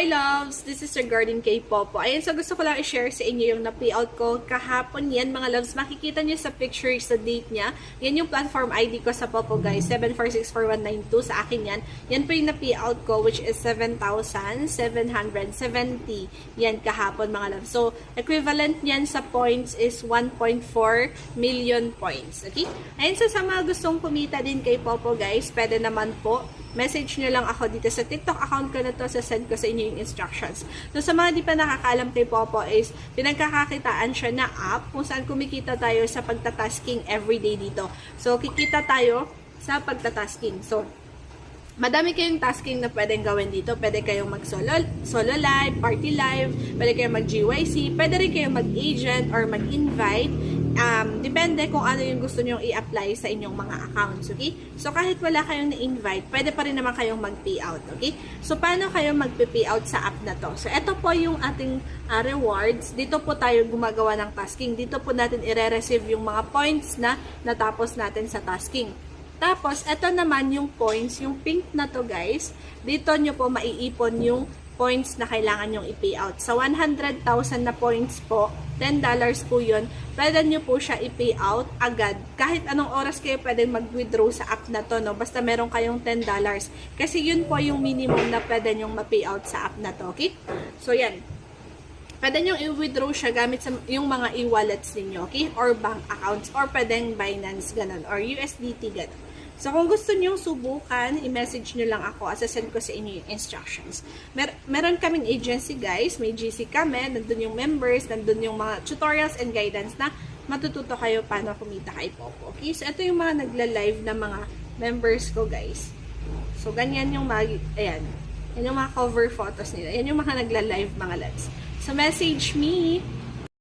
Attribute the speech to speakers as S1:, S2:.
S1: Hi loves! This is regarding kay Popo. Ayan, so gusto ko lang i-share sa inyo yung na-payout ko kahapon yan mga loves. Makikita niyo sa picture sa date niya. Yan yung platform ID ko sa Popo guys. 7464192 sa akin yan. Yan po yung na-payout ko which is 7,770. Yan kahapon mga loves. So, equivalent niyan sa points is 1.4 million points. Okay? Ayan, so sa mga gustong kumita din kay Popo guys, pwede naman po. Message nyo lang ako dito sa TikTok account ko na to, send ko sa inyo yung instructions. So, sa mga di pa nakakaalam kay Popo is, pinagkakakitaan siya na app kung saan kumikita tayo sa pagtatasking everyday dito. So, kikita tayo sa pagtatasking. So, madami kayong tasking na pwedeng gawin dito. Pwede kayong mag-solo live, party live, pwede kayong mag-GYC, pwede rin kayong mag-agent or mag-invite. Depende kung ano yung gusto nyong i-apply sa inyong mga accounts, okay? So, kahit wala kayong na-invite, pwede pa rin naman kayong mag-payout, okay? So, paano kayo mag-payout sa app na to? So, ito po yung ating rewards. Dito po tayo gumagawa ng tasking. Dito po natin i-receive yung mga points na natapos natin sa tasking. Tapos, ito naman yung points, yung pink na to guys, dito nyo po maiipon yung points na kailangan nyong i-payout. Sa 100,000 na points po, $10 po yun, pwede nyo po siya i-payout agad. Kahit anong oras kayo pwede mag-withdraw sa app na to, no? Basta meron kayong $10. Kasi yun po yung minimum na pwede nyong ma-payout sa app na to, okay? So, yan. Pwede nyo i-withdraw siya gamit sa yung mga e-wallets ninyo, okay? Or bank accounts, or pwedeng Binance, ganun, or USDT, ganun. So, kung gusto nyo subukan, i-message nyo lang ako. Send ko sa inyo yung instructions. Meron kaming agency, guys. May GC kami. Nandun yung members. Nandun yung mga tutorials and guidance na matututo kayo paano kumita kay Popo. Okay? So, ito yung mga nagla-live na mga members ko, guys. So, ganyan yung ayan. Yan yung mga cover photos nila. Yan yung mga nagla-live, mga lads. So, message me.